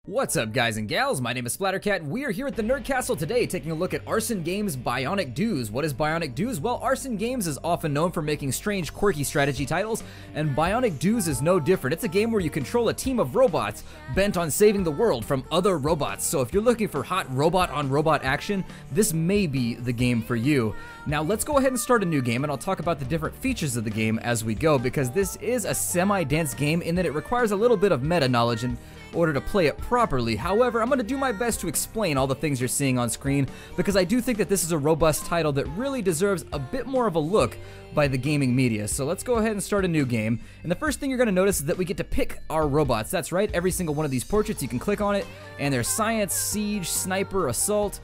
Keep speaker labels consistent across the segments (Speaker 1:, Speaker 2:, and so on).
Speaker 1: What's up, guys and gals? My name is Splattercat. We are here at the Nerd Castle today taking a look at Arcen Games' Bionic Dues. What is Bionic Dues? Well, Arcen Games is often known for making strange, quirky strategy titles, and Bionic Dues is no different. It's a game where you control a team of robots bent on saving the world from other robots. So if you're looking for hot robot-on-robot action, this may be the game for you. Now, let's go ahead and start a new game, and I'll talk about the different features of the game as we go, because this is a semi-dense game in that it requires a little bit of meta knowledge in order to play it properly. However, I'm going to do my best to explain all the things you're seeing on screen, because I do think that this is a robust title that really deserves a bit more of a look by the gaming media. So let's go ahead and start a new game, and the first thing you're going to notice is that we get to pick our robots. That's right, every single one of these portraits, you can click on it, and there's Science, Siege, Sniper, Assault,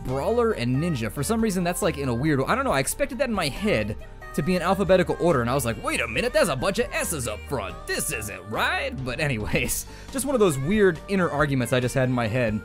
Speaker 1: Brawler, and Ninja. For some reason, that's like in a weird, I don't know, I expected that in my head to be in alphabetical order, and I was like, wait a minute, there's a bunch of S's up front. This isn't right. But anyways, just one of those weird inner arguments I just had in my head.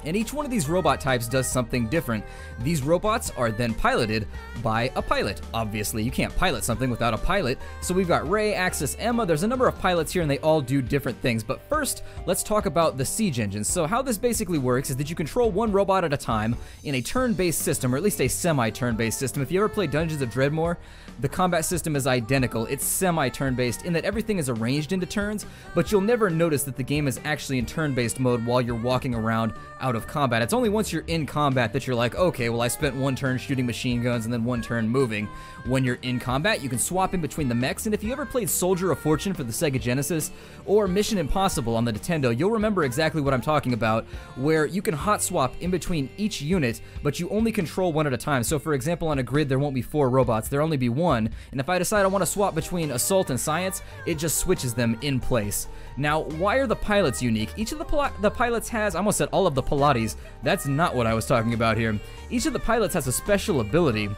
Speaker 1: And each one of these robot types does something different. These robots are then piloted by a pilot. Obviously, you can't pilot something without a pilot. So we've got Ray, Axis, Emma. There's a number of pilots here, and they all do different things. But first, let's talk about the siege engine. So how this basically works is that you control one robot at a time in a turn-based system, or at least a semi-turn-based system. If you ever play Dungeons of Dreadmore, the combat system is identical. It's semi-turn-based in that everything is arranged into turns, but you'll never notice that the game is actually in turn-based mode while you're walking around out of combat. It's only once you're in combat that you're like, okay, well, I spent one turn shooting machine guns and then one turn moving. When you're in combat, you can swap in between the mechs, and if you ever played Soldier of Fortune for the Sega Genesis or Mission Impossible on the Nintendo, you'll remember exactly what I'm talking about, where you can hot swap in between each unit, but you only control one at a time. So for example, on a grid, there won't be 4 robots, there'll only be 1, and if I decide I want to swap between Assault and Science, it just switches them in place. Now, why are the pilots unique? Each of the pilots has, I almost said all of the Pilates, that's not what I was talking about here. Each of the pilots has a special ability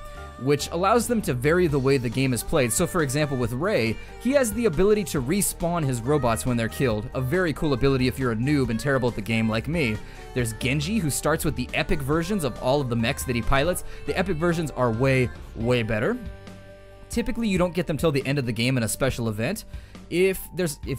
Speaker 1: which allows them to vary the way the game is played. So for example, with Ray, he has the ability to respawn his robots when they're killed. A very cool ability if you're a noob and terrible at the game like me. There's Genji, who starts with the epic versions of all of the mechs that he pilots. The epic versions are way, way better. Typically, you don't get them till the end of the game in a special event. If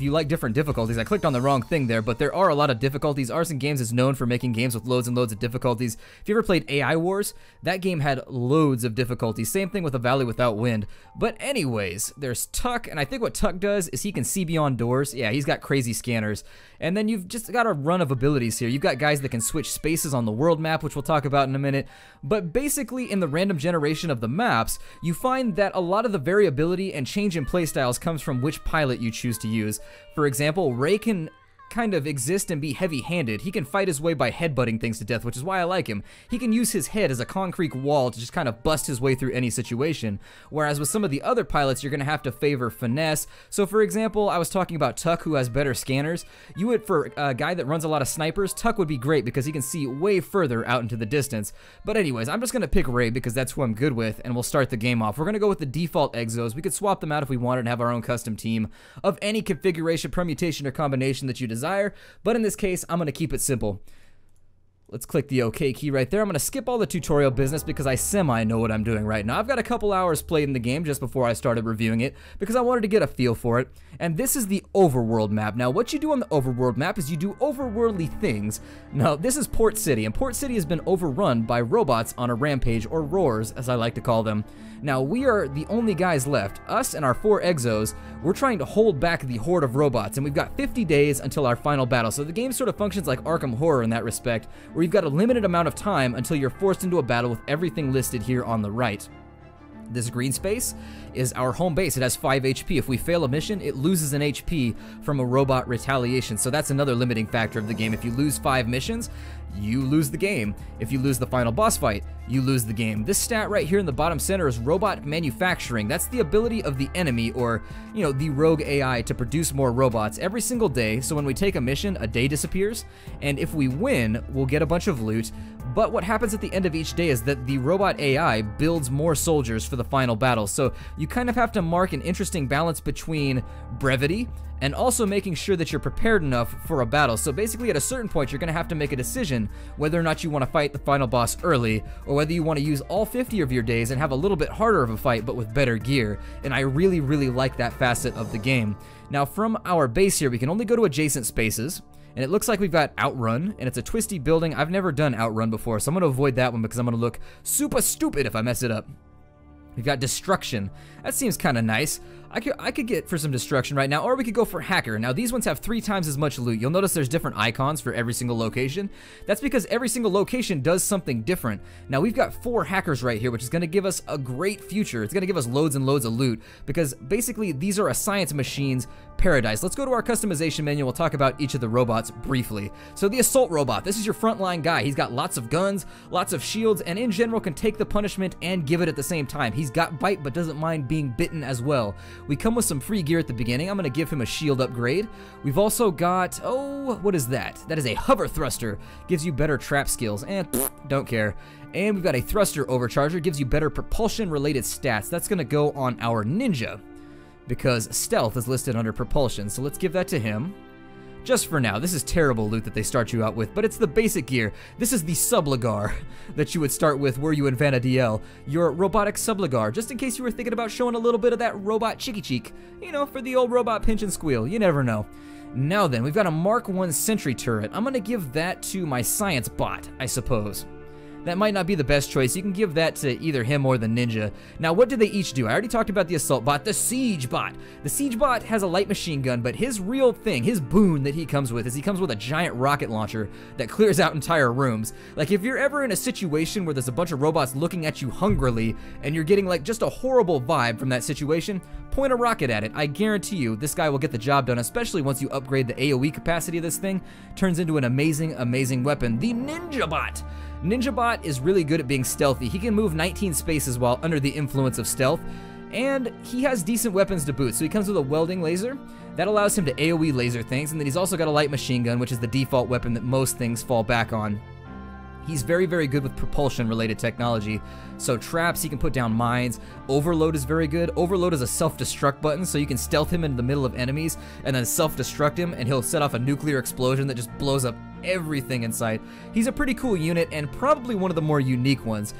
Speaker 1: you like different difficulties, I clicked on the wrong thing there, but there are a lot of difficulties. Arcen Games is known for making games with loads and loads of difficulties. If you ever played AI Wars, that game had loads of difficulties. Same thing with A Valley Without Wind. But anyways, there's Tuck, and I think what Tuck does is he can see beyond doors. Yeah, he's got crazy scanners. And then you've just got a run of abilities here. You've got guys that can switch spaces on the world map, which we'll talk about in a minute. But basically, in the random generation of the maps, you find that a lot of the variability and change in playstyles comes from which pilot you choose to use. For example, Ray can kind of exist and be heavy-handed. He can fight his way by headbutting things to death, which is why I like him. He can use his head as a concrete wall to just kind of bust his way through any situation, whereas with some of the other pilots, you're going to have to favor finesse. So for example, I was talking about Tuck, who has better scanners. You would, for a guy that runs a lot of snipers, Tuck would be great because he can see way further out into the distance. But anyways, I'm just going to pick Ray because that's who I'm good with, and we'll start the game off. We're going to go with the default exos. We could swap them out if we wanted and have our own custom team of any configuration, permutation, or combination that you desire, but in this case, I'm going to keep it simple. Let's click the OK key right there. I'm going to skip all the tutorial business because I semi-know what I'm doing right now. I've got a couple hours played in the game just before I started reviewing it because I wanted to get a feel for it. And this is the overworld map. Now, what you do on the overworld map is you do overworldly things. Now, this is Port City, and Port City has been overrun by robots on a rampage, or roars, as I like to call them. Now, we are the only guys left. Us and our 4 exos, we're trying to hold back the horde of robots, and we've got 50 days until our final battle. So the game sort of functions like Arkham Horror in that respect, where you've got a limited amount of time until you're forced into a battle with everything listed here on the right. This green space is our home base. It has 5 HP. If we fail a mission, it loses an HP from a robot retaliation. So that's another limiting factor of the game. If you lose 5 missions, you lose the game. If you lose the final boss fight, you lose the game. This stat right here in the bottom center is robot manufacturing. That's the ability of the enemy, or, you know, the rogue AI, to produce more robots every single day. So when we take a mission, a day disappears, and if we win, we'll get a bunch of loot. But what happens at the end of each day is that the robot AI builds more soldiers for the final battle. So you kind of have to mark an interesting balance between brevity and also making sure that you're prepared enough for a battle. So basically, at a certain point, you're going to have to make a decision whether or not you want to fight the final boss early, or whether you want to use all 50 of your days and have a little bit harder of a fight, but with better gear. And I really, really like that facet of the game. Now, from our base here, we can only go to adjacent spaces, And it looks like we've got Outrun, and it's a twisty building. I've never done Outrun before, so I'm going to avoid that one because I'm going to look super stupid if I mess it up. We've got Destruction. That seems kind of nice. I could get for some Destruction right now, or we could go for Hacker. Now, these ones have 3 times as much loot. You'll notice there's different icons for every single location. That's because every single location does something different. Now, we've got 4 Hackers right here, which is going to give us a great future. It's going to give us loads and loads of loot, because basically, these are a science machine's paradise. Let's go to our customization menu. We'll talk about each of the robots briefly. So, the Assault Robot. This is your frontline guy. He's got lots of guns, lots of shields, and in general can take the punishment and give it at the same time. He's got bite, but doesn't mind being bitten as well. We come with some free gear at the beginning. I'm going to give him a shield upgrade. We've also got, oh, what is that? That is a hover thruster. Gives you better trap skills. And don't care. And we've got a thruster overcharger. Gives you better propulsion related stats. That's going to go on our ninja, because stealth is listed under propulsion. So let's give that to him. Just for now. This is terrible loot that they start you out with, but it's the basic gear. This is the Subligar that you would start with were you in Vana'diel, your robotic Subligar, just in case you were thinking about showing a little bit of that robot cheeky cheek, you know, for the old robot pinch and squeal. You never know. Now then, we've got a Mark 1 sentry turret. I'm going to give that to my science bot, I suppose. That might not be the best choice. You can give that to either him or the ninja. Now, what do they each do? I already talked about the assault bot, the siege bot. The siege bot has a light machine gun, but his real thing, his boon that he comes with is he comes with a giant rocket launcher that clears out entire rooms. Like, if you're ever in a situation where there's a bunch of robots looking at you hungrily and you're getting like just a horrible vibe from that situation, point a rocket at it. I guarantee you this guy will get the job done, especially once you upgrade the AoE capacity of this thing. Turns into an amazing, amazing weapon. The ninja bot. Ninja Bot is really good at being stealthy. He can move 19 spaces while under the influence of stealth, and he has decent weapons to boot. So he comes with a welding laser. That allows him to AoE laser things, and then he's also got a light machine gun, which is the default weapon that most things fall back on. He's very, very good with propulsion-related technology. So traps, he can put down mines. Overload is very good. Overload is a self-destruct button, so you can stealth him into the middle of enemies and then self-destruct him, and he'll set off a nuclear explosion that just blows up everything in sight. He's a pretty cool unit and probably one of the more unique ones.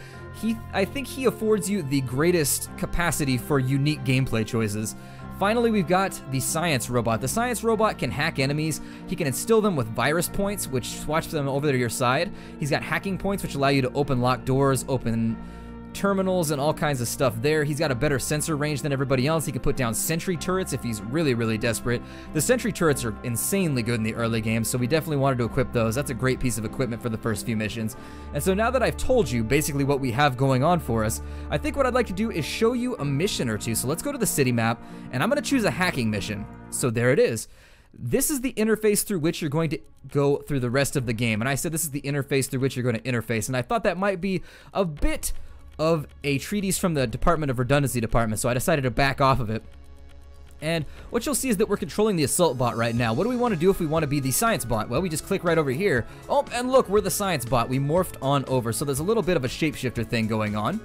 Speaker 1: I think he affords you the greatest capacity for unique gameplay choices. Finally, we've got the Science Robot. The Science Robot can hack enemies. He can instill them with virus points, which swatch them over to your side. He's got hacking points, which allow you to open locked doors, open terminals, and all kinds of stuff there. He's got a better sensor range than everybody else. He can put down sentry turrets if he's really, really desperate. The sentry turrets are insanely good in the early game, so we definitely wanted to equip those. That's a great piece of equipment for the first few missions. And so now that I've told you basically what we have going on for us, I think what I'd like to do is show you a mission or two. So let's go to the city map, and I'm going to choose a hacking mission. So there it is. This is the interface through which you're going to go through the rest of the game. And I said this is the interface through which you're going to interface, and I thought that might be a bit of a treatise from the Department of Redundancy department, so I decided to back off of it. And what you'll see is that we're controlling the assault bot right now. What do we want to do if we want to be the science bot? Well, we just click right over here. Oh, and look, we're the science bot. We morphed on over, so there's a little bit of a shapeshifter thing going on.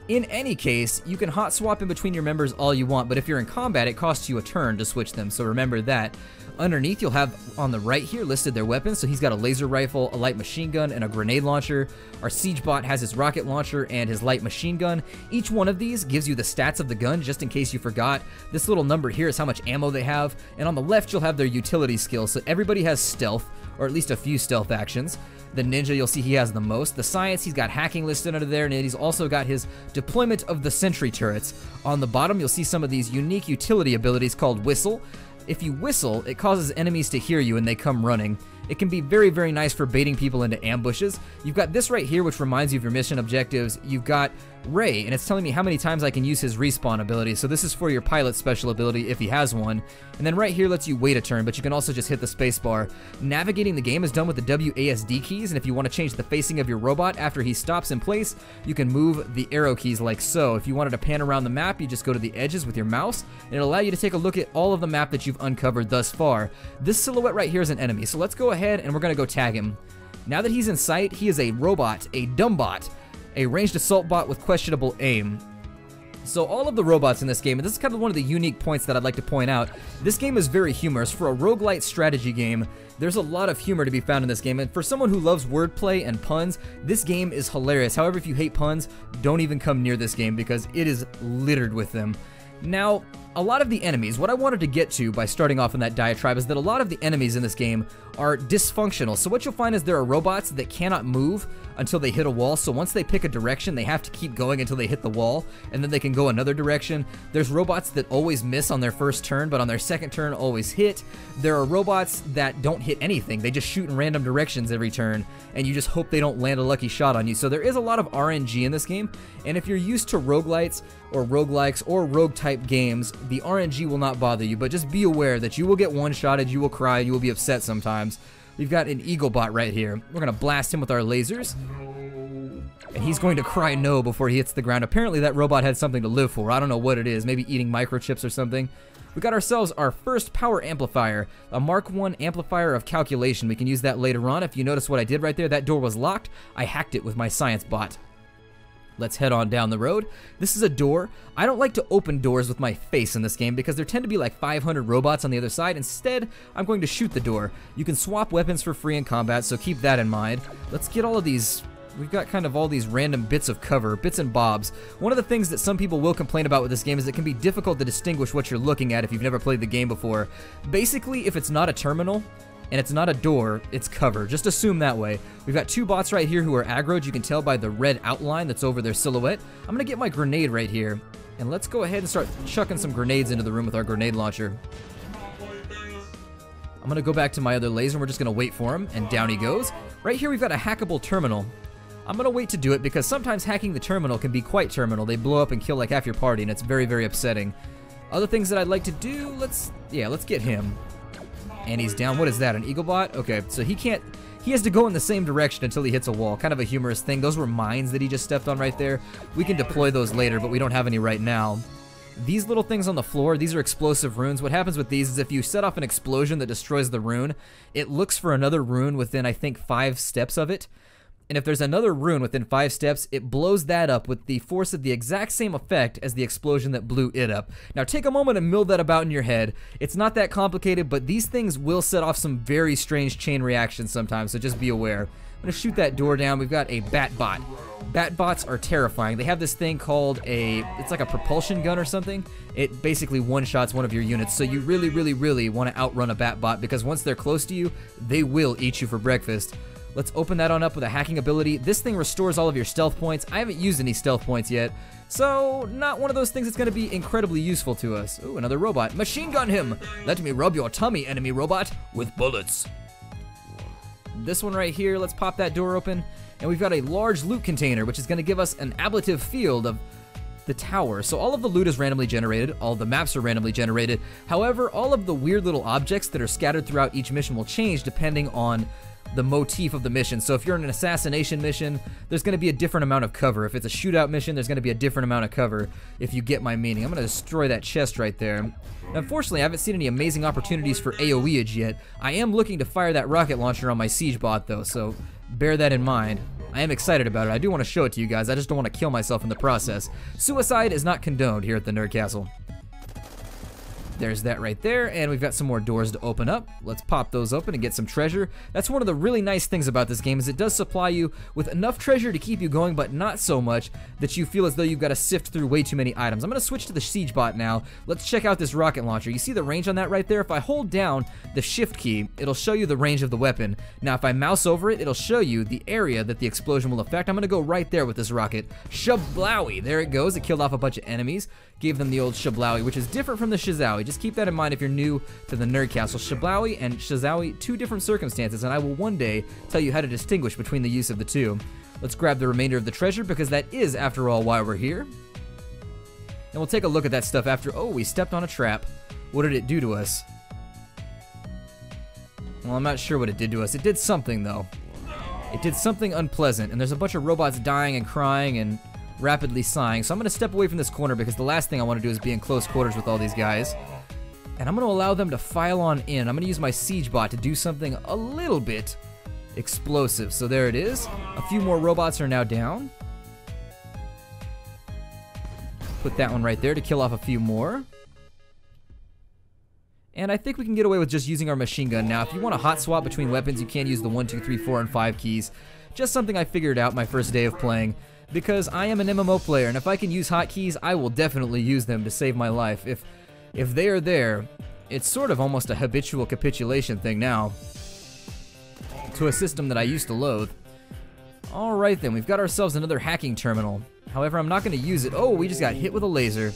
Speaker 1: In any case, you can hot swap in between your members all you want, but if you're in combat, it costs you a turn to switch them, so remember that. Underneath, you'll have on the right here listed their weapons. So he's got a laser rifle, a light machine gun, and a grenade launcher. Our siege bot has his rocket launcher and his light machine gun. Each one of these gives you the stats of the gun, just in case you forgot. This little number here is how much ammo they have. And on the left, you'll have their utility skills. So everybody has stealth, or at least a few stealth actions. The ninja, you'll see he has the most. The science, he's got hacking listed under there, and he's also got his deployment of the sentry turrets. On the bottom, you'll see some of these unique utility abilities called whistle. If you whistle, it causes enemies to hear you and they come running. It can be very, very nice for baiting people into ambushes. You've got this right here, which reminds you of your mission objectives. You've got Ray, and it's telling me how many times I can use his respawn ability. So this is for your pilot special ability if he has one. And then right here lets you wait a turn, but you can also just hit the space bar. Navigating the game is done with the WASD keys, and if you want to change the facing of your robot after he stops in place, you can move the arrow keys like so. If you wanted to pan around the map, you just go to the edges with your mouse, and it'll allow you to take a look at all of the map that you've uncovered thus far. This silhouette right here is an enemy, so let's go ahead and we're going to go tag him. Now that he's in sight, he is a robot, a dumb bot, a ranged assault bot with questionable aim. So all of the robots in this game, and this is kind of one of the unique points that I'd like to point out, this game is very humorous. For a roguelite strategy game, there's a lot of humor to be found in this game, and for someone who loves wordplay and puns, this game is hilarious. However, if you hate puns, don't even come near this game because it is littered with them. Now, a lot of the enemies, what I wanted to get to by starting off in that diatribe is that a lot of the enemies in this game are dysfunctional. So what you'll find is there are robots that cannot move until they hit a wall. So once they pick a direction, they have to keep going until they hit the wall, and then they can go another direction. There's robots that always miss on their first turn, but on their second turn always hit. There are robots that don't hit anything. They just shoot in random directions every turn, and you just hope they don't land a lucky shot on you. So there is a lot of RNG in this game, and if you're used to roguelites or roguelikes or rogue-type games, the RNG will not bother you, but just be aware that you will get one-shotted, you will cry, you will be upset sometimes. We've got an Eaglebot right here. We're gonna blast him with our lasers, and he's going to cry no before he hits the ground. Apparently that robot had something to live for. I don't know what it is, maybe eating microchips or something. We got ourselves our first power amplifier, a Mark I amplifier of calculation. We can use that later on. If you notice what I did right there, that door was locked. I hacked it with my science bot. Let's head on down the road. This is a door. I don't like to open doors with my face in this game because there tend to be like 500 robots on the other side. Instead, I'm going to shoot the door. You can swap weapons for free in combat, so keep that in mind. Let's get all of these. We've got kind of all these random bits of cover, bits and bobs. One of the things that some people will complain about with this game is it can be difficult to distinguish what you're looking at if you've never played the game before. Basically, if it's not a terminal, and it's not a door, it's cover. Just assume that way. We've got two bots right here who are aggroed. You can tell by the red outline that's over their silhouette. I'm gonna get my grenade right here, and let's go ahead and start chucking some grenades into the room with our grenade launcher. I'm gonna go back to my other laser, and we're just gonna wait for him, and down he goes. Right here we've got a hackable terminal. I'm gonna wait to do it because sometimes hacking the terminal can be quite terminal. They blow up and kill like half your party, and it's very, very upsetting. Other things that I'd like to do, let's get him. And he's down. What is that, an Eaglebot? Okay, so he has to go in the same direction until he hits a wall. Kind of a humorous thing. Those were mines that he just stepped on right there. We can deploy those later, but we don't have any right now. These little things on the floor, these are explosive runes. What happens with these is if you set off an explosion that destroys the rune, it looks for another rune within, I think, 5 steps of it. And if there's another rune within 5 steps, it blows that up with the force of the exact same effect as the explosion that blew it up. Now take a moment and mill that about in your head. It's not that complicated, but these things will set off some very strange chain reactions sometimes, so just be aware. I'm gonna shoot that door down. We've got a bat bot. Bat bots are terrifying. They have this thing called it's like a propulsion gun or something. It basically one-shots one of your units, so you really, really, really want to outrun a bat bot because once they're close to you, they will eat you for breakfast. Let's open that on up with a hacking ability. This thing restores all of your stealth points. I haven't used any stealth points yet, so not one of those things that's going to be incredibly useful to us. Ooh, another robot. Machine gun him! Let me rub your tummy, enemy robot, with bullets. This one right here, let's pop that door open, and we've got a large loot container, which is going to give us an ablative field of the tower. So all of the loot is randomly generated, all of the maps are randomly generated. However, all of the weird little objects that are scattered throughout each mission will change depending on the motif of the mission. So if you're in an assassination mission, there's going to be a different amount of cover. If it's a shootout mission, there's going to be a different amount of cover, if you get my meaning. I'm going to destroy that chest right there. Now, unfortunately, I haven't seen any amazing opportunities for AoEage yet. I am looking to fire that rocket launcher on my siege bot though, so bear that in mind. I am excited about it. I do want to show it to you guys. I just don't want to kill myself in the process. Suicide is not condoned here at the Nerd Castle. There's that right there, and we've got some more doors to open up. Let's pop those open and get some treasure. That's one of the really nice things about this game is it does supply you with enough treasure to keep you going, but not so much that you feel as though you've got to sift through way too many items. I'm going to switch to the siege bot now. Let's check out this rocket launcher. You see the range on that right there? If I hold down the shift key, it'll show you the range of the weapon. Now, if I mouse over it, it'll show you the area that the explosion will affect. I'm going to go right there with this rocket. Shablowie! There it goes. It killed off a bunch of enemies. Gave them the old Shablowie, which is different from the Shizawi. Just keep that in mind if you're new to the Nerd Castle. Shablowie and Shizawi, two different circumstances, and I will one day tell you how to distinguish between the use of the two. Let's grab the remainder of the treasure because that is, after all, why we're here. And we'll take a look at that stuff after. Oh, we stepped on a trap. What did it do to us? Well, I'm not sure what it did to us. It did something, though. It did something unpleasant, and there's a bunch of robots dying and crying and rapidly sighing, so I'm going to step away from this corner because the last thing I want to do is be in close quarters with all these guys. And I'm going to allow them to file on in. I'm going to use my siege bot to do something a little bit explosive. So there it is. A few more robots are now down. Put that one right there to kill off a few more. And I think we can get away with just using our machine gun. Now, if you want to hot swap between weapons, you can use the 1, 2, 3, 4, and 5 keys. Just something I figured out my first day of playing. Because I am an MMO player, and if I can use hotkeys, I will definitely use them to save my life. If if they are there, it's sort of almost a habitual capitulation thing now to a system that I used to loathe. Alright then, we've got ourselves another hacking terminal. However, I'm not going to use it. Oh, we just got hit with a laser.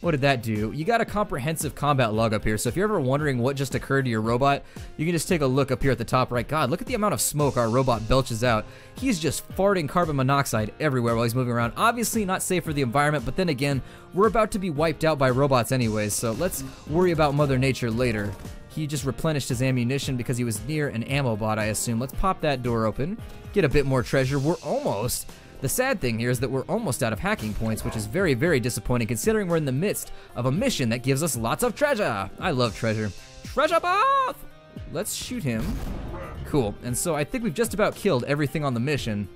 Speaker 1: What did that do? You got a comprehensive combat log up here, so if you're ever wondering what just occurred to your robot, you can just take a look up here at the top right. God, look at the amount of smoke our robot belches out. He's just farting carbon monoxide everywhere while he's moving around. Obviously not safe for the environment, but then again, we're about to be wiped out by robots anyways, so let's worry about Mother Nature later. He just replenished his ammunition because he was near an ammo bot, I assume. Let's pop that door open, get a bit more treasure. We're almost... The sad thing here is that we're almost out of hacking points, which is very, very disappointing considering we're in the midst of a mission that gives us lots of treasure. I love treasure. Treasure bath! Let's shoot him. Cool, and so I think we've just about killed everything on the mission.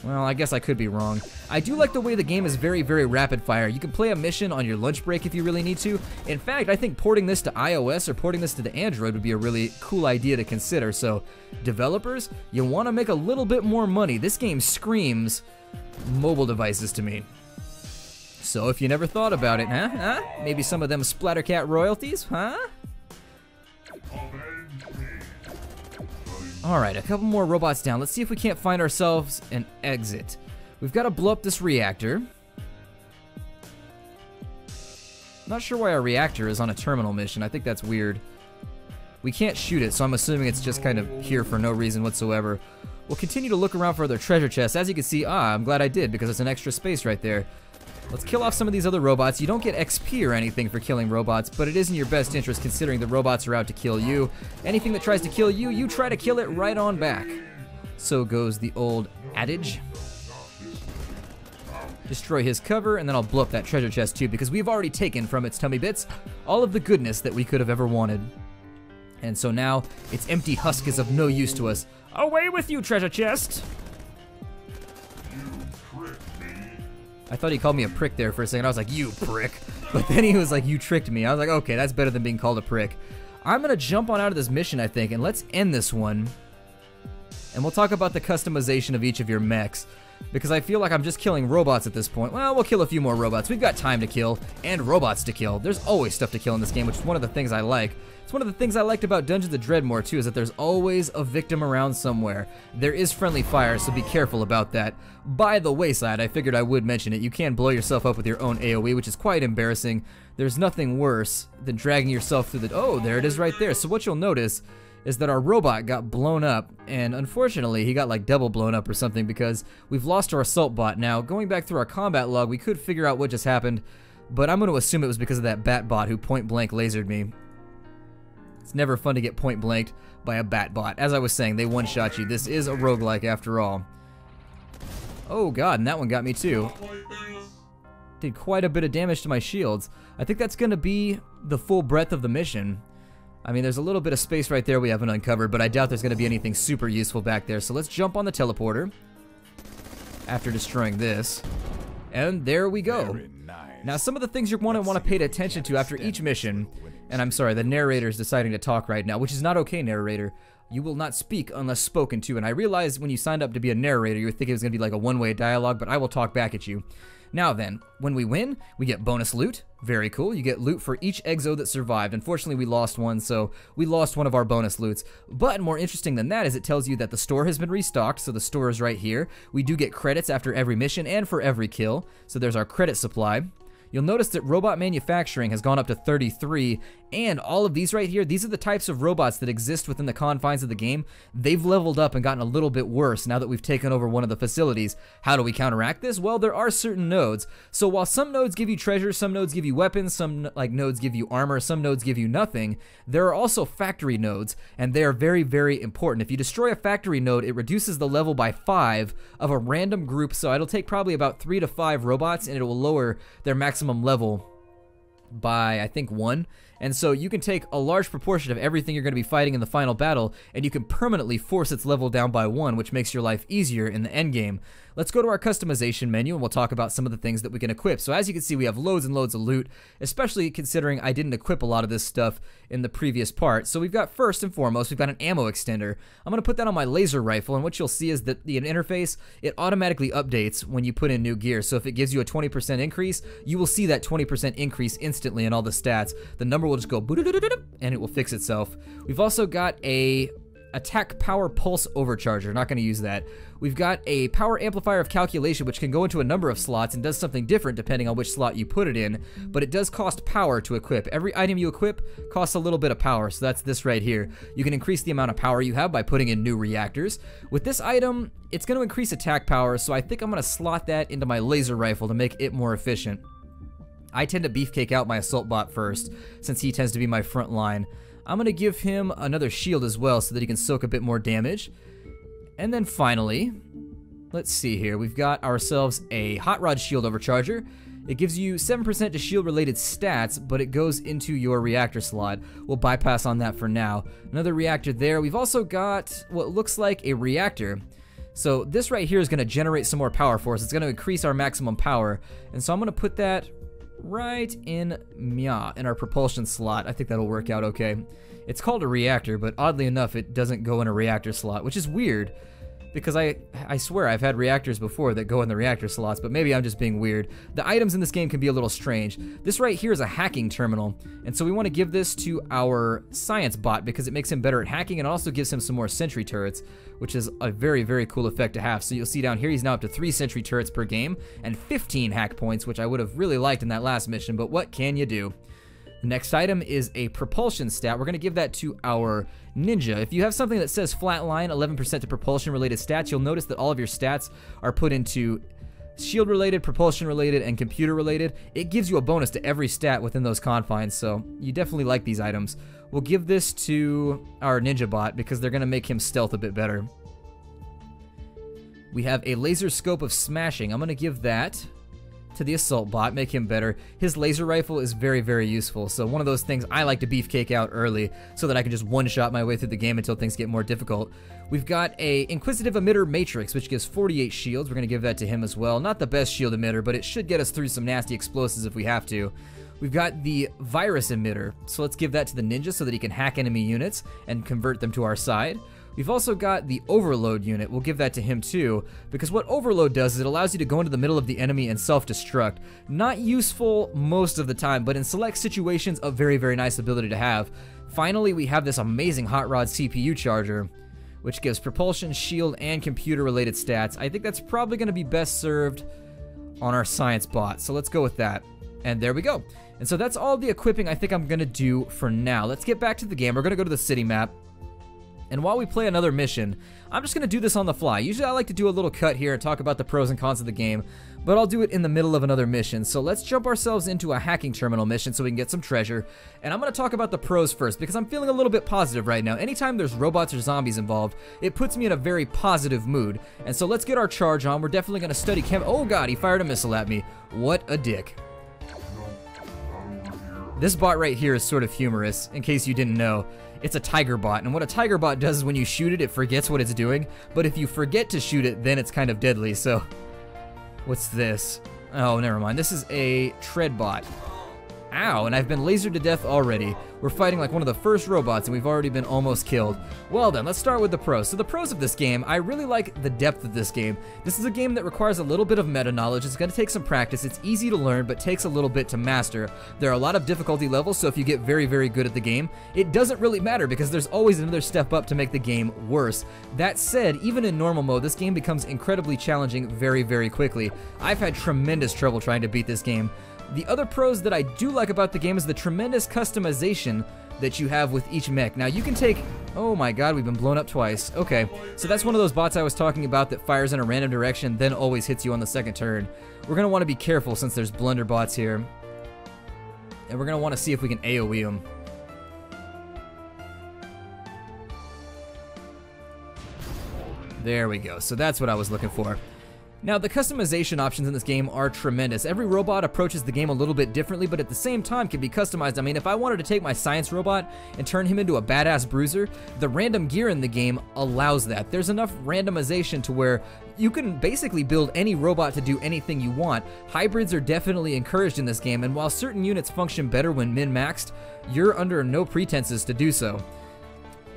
Speaker 1: Well, I guess I could be wrong. I do like the way the game is very, very rapid fire. You can play a mission on your lunch break if you really need to. In fact, I think porting this to iOS or porting this to the Android would be a really cool idea to consider. So, developers, you want to make a little bit more money. This game screams mobile devices to me. So if you never thought about it, huh? Maybe some of them Splattercat royalties, huh? Alright, a couple more robots down. Let's see if we can't find ourselves an exit. We've got to blow up this reactor. Not sure why our reactor is on a terminal mission. I think that's weird. We can't shoot it, so I'm assuming it's just kind of here for no reason whatsoever. We'll continue to look around for other treasure chests. As you can see, I'm glad I did because it's an extra space right there. Let's kill off some of these other robots. You don't get XP or anything for killing robots, but it is in your best interest considering the robots are out to kill you. Anything that tries to kill you, you try to kill it right on back. So goes the old adage. Destroy his cover, and then I'll blow up that treasure chest too, because we've already taken from its tummy bits all of the goodness that we could have ever wanted. And so now, its empty husk is of no use to us. Away with you, treasure chest! I thought he called me a prick there for a second. I was like, you prick. But then he was like, you tricked me. I was like, okay, that's better than being called a prick. I'm going to jump on out of this mission, I think, and let's end this one. And we'll talk about the customization of each of your mechs. Because I feel like I'm just killing robots at this point. Well, we'll kill a few more robots. We've got time to kill and robots to kill. There's always stuff to kill in this game, which is one of the things I like. It's one of the things I liked about Dungeons of Dreadmore, too, is that there's always a victim around somewhere. There is friendly fire, so be careful about that. By the wayside, I figured I would mention it. You can blow yourself up with your own AoE, which is quite embarrassing. There's nothing worse than dragging yourself through the... Oh, there it is right there. So what you'll notice is that our robot got blown up, and unfortunately, he got like double blown up or something because we've lost our assault bot. Now, going back through our combat log, we could figure out what just happened, but I'm going to assume it was because of that bat bot who point-blank lasered me. It's never fun to get point-blanked by a bat bot. As I was saying, they one-shot you. This is a roguelike after all. Oh god, and that one got me too. Did quite a bit of damage to my shields. I think that's going to be the full breadth of the mission. I mean, there's a little bit of space right there we haven't uncovered, but I doubt there's going to be anything super useful back there. So let's jump on the teleporter after destroying this. And there we go. Now, some of the things you're going to want to pay attention to after each mission, and I'm sorry, the narrator's deciding to talk right now, which is not okay, narrator. You will not speak unless spoken to, and I realized when you signed up to be a narrator, you were thinking it was going to be like a one-way dialogue, but I will talk back at you. Now then, when we win, we get bonus loot. Very cool. You get loot for each exo that survived. Unfortunately, we lost one, so we lost one of our bonus loots. But more interesting than that is it tells you that the store has been restocked, so the store is right here. We do get credits after every mission and for every kill, so there's our credit supply. You'll notice that robot manufacturing has gone up to 33, and all of these right here, these are the types of robots that exist within the confines of the game. They've leveled up and gotten a little bit worse now that we've taken over one of the facilities. How do we counteract this? Well, there are certain nodes. So while some nodes give you treasure, some nodes give you weapons, some nodes give you armor, some nodes give you nothing, there are also factory nodes, and they are very, very important. If you destroy a factory node, it reduces the level by 5 of a random group, so it'll take probably about 3 to 5 robots, and it will lower their maximum level by, I think, 1. And so you can take a large proportion of everything you're going to be fighting in the final battle, and you can permanently force its level down by 1, which makes your life easier in the endgame. Let's go to our customization menu, and we'll talk about some of the things that we can equip. So as you can see, we have loads and loads of loot, especially considering I didn't equip a lot of this stuff in the previous part. So we've got, first and foremost, we've got an ammo extender. I'm going to put that on my laser rifle, and what you'll see is that the interface, it automatically updates when you put in new gear. So if it gives you a 20% increase, you will see that 20% increase instantly in all the stats. The number will just go and it will fix itself. We've also got a attack power pulse overcharger. Not going to use that. We've got a power amplifier of calculation, which can go into a number of slots and does something different depending on which slot you put it in, but it does cost power to equip. Every item you equip costs a little bit of power, so that's this right here. You can increase the amount of power you have by putting in new reactors. With this item, it's going to increase attack power, so I think I'm going to slot that into my laser rifle to make it more efficient. I tend to beefcake out my assault bot first, since he tends to be my front line. I'm going to give him another shield as well so that he can soak a bit more damage. And then finally, let's see here, we've got ourselves a hot rod shield overcharger. It gives you 7% to shield related stats, but it goes into your reactor slot. We'll bypass on that for now. Another reactor there. We've also got what looks like a reactor. So this right here is going to generate some more power for us. It's going to increase our maximum power. And so I'm going to put that right in our propulsion slot. I think that'll work out okay. It's called a reactor, but oddly enough, it doesn't go in a reactor slot, which is weird because I swear I've had reactors before that go in the reactor slots, but maybe I'm just being weird. The items in this game can be a little strange. This right here is a hacking terminal, and so we want to give this to our science bot because it makes him better at hacking and also gives him some more sentry turrets, which is a very, very cool effect to have. So you'll see down here he's now up to 3 sentry turrets per game and 15 hack points, which I would have really liked in that last mission, but what can you do? The next item is a propulsion stat. We're going to give that to our ninja. If you have something that says flatline, 11% to propulsion related stats, you'll notice that all of your stats are put into shield related, propulsion related, and computer related. It gives you a bonus to every stat within those confines, so you definitely like these items. We'll give this to our ninja bot because they're going to make him stealth a bit better. We have a laser scope of smashing. I'm going to give that to the assault bot, make him better. His laser rifle is very, very useful, so one of those things I like to beefcake out early so that I can just one-shot my way through the game until things get more difficult. We've got a Inquisitive Emitter Matrix, which gives 48 shields. We're going to give that to him as well. Not the best shield emitter, but it should get us through some nasty explosives if we have to. We've got the Virus Emitter, so let's give that to the ninja so that he can hack enemy units and convert them to our side. We've also got the Overload unit. We'll give that to him too, because what Overload does is it allows you to go into the middle of the enemy and self-destruct. Not useful most of the time, but in select situations, a very, very nice ability to have. Finally, we have this amazing Hot Rod CPU charger, which gives propulsion, shield, and computer-related stats. I think that's probably going to be best served on our science bot, so let's go with that. And there we go. And so that's all the equipping I think I'm going to do for now. Let's get back to the game. We're going to go to the city map. And while we play another mission, I'm just going to do this on the fly. Usually I like to do a little cut here and talk about the pros and cons of the game, but I'll do it in the middle of another mission. So let's jump ourselves into a hacking terminal mission so we can get some treasure. And I'm going to talk about the pros first because I'm feeling a little bit positive right now. Anytime there's robots or zombies involved, it puts me in a very positive mood. And so let's get our charge on. We're definitely going to study Oh god, he fired a missile at me. What a dick. This bot right here is sort of humorous, in case you didn't know. It's a tiger bot, and what a tiger bot does is when you shoot it, it forgets what it's doing, but if you forget to shoot it, then it's kind of deadly, so... What's this? Oh, never mind. This is a tread bot. Ow, and I've been lasered to death already. We're fighting like one of the first robots, and we've already been almost killed. Well then, let's start with the pros. So the pros of this game, I really like the depth of this game. This is a game that requires a little bit of meta knowledge. It's going to take some practice. It's easy to learn, but takes a little bit to master. There are a lot of difficulty levels, so if you get very, very good at the game, it doesn't really matter because there's always another step up to make the game worse. That said, even in normal mode, this game becomes incredibly challenging very, very quickly. I've had tremendous trouble trying to beat this game. The other pros that I do like about the game is the tremendous customization that you have with each mech. Now you can take, oh my god, we've been blown up twice. Okay, so that's one of those bots I was talking about that fires in a random direction, then always hits you on the second turn. We're going to want to be careful since there's blunder bots here. And we're going to want to see if we can AoE them. There we go, so that's what I was looking for. Now, the customization options in this game are tremendous. Every robot approaches the game a little bit differently, but at the same time can be customized. I mean, if I wanted to take my science robot and turn him into a badass bruiser, the random gear in the game allows that. There's enough randomization to where you can basically build any robot to do anything you want. Hybrids are definitely encouraged in this game, and while certain units function better when min-maxed, you're under no pretenses to do so.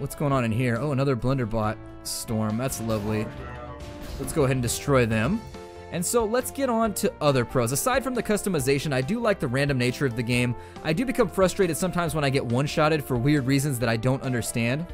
Speaker 1: What's going on in here? Oh, another blunderbot storm. That's lovely. Let's go ahead and destroy them. And so let's get on to other pros. Aside from the customization, I do like the random nature of the game. I do become frustrated sometimes when I get one-shotted for weird reasons that I don't understand.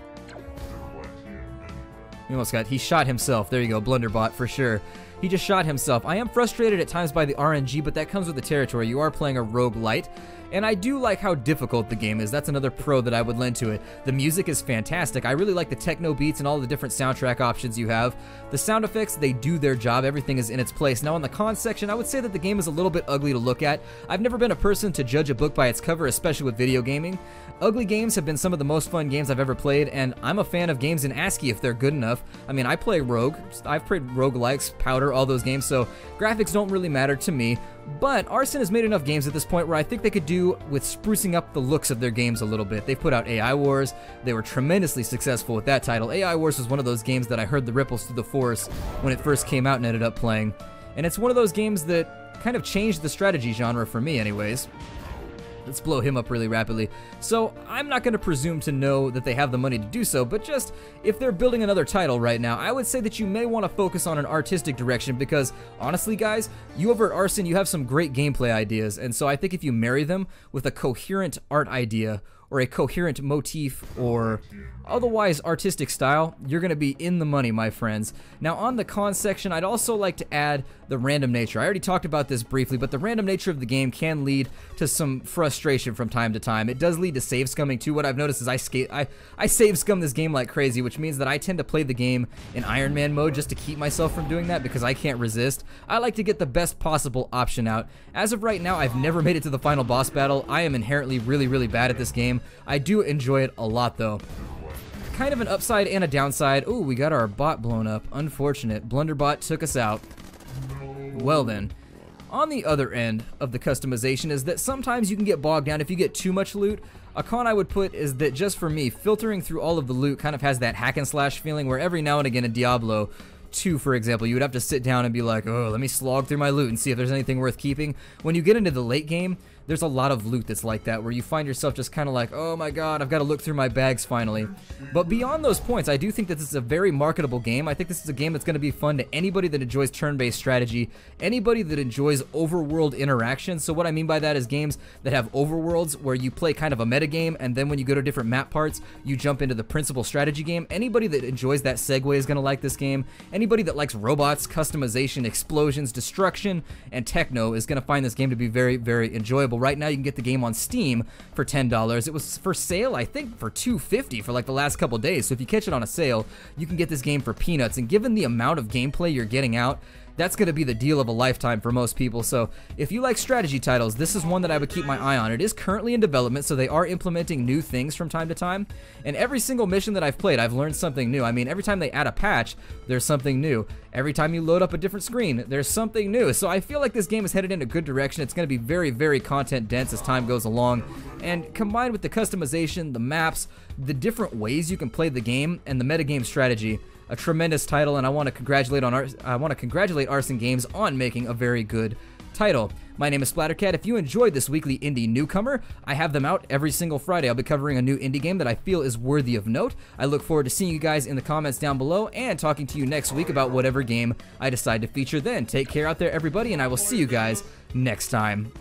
Speaker 1: He shot himself. There you go, blunderbot for sure. He just shot himself. I am frustrated at times by the RNG, but that comes with the territory. You are playing a roguelite. And I do like how difficult the game is. That's another pro that I would lend to it. The music is fantastic. I really like the techno beats and all the different soundtrack options you have. The sound effects, they do their job. Everything is in its place. Now, in the cons section, I would say that the game is a little bit ugly to look at. I've never been a person to judge a book by its cover, especially with video gaming. Ugly games have been some of the most fun games I've ever played, and I'm a fan of games in ASCII if they're good enough. I mean, I play Rogue. I've played roguelikes, Powder, all those games, so graphics don't really matter to me. But Arcen has made enough games at this point where I think they could do with sprucing up the looks of their games a little bit. They've put out AI Wars. They were tremendously successful with that title. AI Wars was one of those games that I heard the ripples through the forest when it first came out and ended up playing. And it's one of those games that kind of changed the strategy genre for me anyways. Let's blow him up really rapidly. So I'm not going to presume to know that they have the money to do so, but just if they're building another title right now, I would say that you may want to focus on an artistic direction because honestly guys, you over at Arcen, you have some great gameplay ideas, and so I think if you marry them with a coherent art idea or a coherent motif or otherwise artistic style, you're going to be in the money, my friends. Now on the cons section, I'd also like to add the random nature. I already talked about this briefly, but the random nature of the game can lead to some frustration from time to time. It does lead to save scumming too. What I've noticed is I save scum this game like crazy, which means that I tend to play the game in Iron Man mode just to keep myself from doing that because I can't resist. I like to get the best possible option out. As of right now, I've never made it to the final boss battle. I am inherently really bad at this game. I do enjoy it a lot though. Kind of an upside and a downside. Ooh, we got our bot blown up. Unfortunate. Blunderbot took us out. Well then. On the other end of the customization is that sometimes you can get bogged down if you get too much loot. A con I would put is that just for me, filtering through all of the loot kind of has that hack and slash feeling where every now and again in Diablo 2, for example, you would have to sit down and be like, oh, let me slog through my loot and see if there's anything worth keeping. When you get into the late game, there's a lot of loot that's like that, where you find yourself just kind of like, oh my god, I've got to look through my bags finally. But beyond those points, I do think that this is a very marketable game. I think this is a game that's going to be fun to anybody that enjoys turn-based strategy, anybody that enjoys overworld interaction. So what I mean by that is games that have overworlds where you play kind of a metagame, and then when you go to different map parts, you jump into the principal strategy game. Anybody that enjoys that segue is going to like this game. Anybody that likes robots, customization, explosions, destruction, and techno is going to find this game to be very enjoyable. Right now you can get the game on Steam for $10. It was for sale, I think, for $2.50 for like the last couple days. So if you catch it on a sale, you can get this game for peanuts. And given the amount of gameplay you're getting out, that's going to be the deal of a lifetime for most people. So if you like strategy titles, this is one that I would keep my eye on. It is currently in development, so they are implementing new things from time to time. And every single mission that I've played, I've learned something new. I mean, every time they add a patch, there's something new. Every time you load up a different screen, there's something new. So I feel like this game is headed in a good direction. It's going to be very content dense as time goes along. And combined with the customization, the maps, the different ways you can play the game, and the metagame strategy, a tremendous title, and I want to congratulate Arcen Games on making a very good title. My name is Splattercat. If you enjoyed this weekly indie newcomer, I have them out every single Friday. I'll be covering a new indie game that I feel is worthy of note. I look forward to seeing you guys in the comments down below and talking to you next week about whatever game I decide to feature then. Take care out there, everybody, and I will see you guys next time.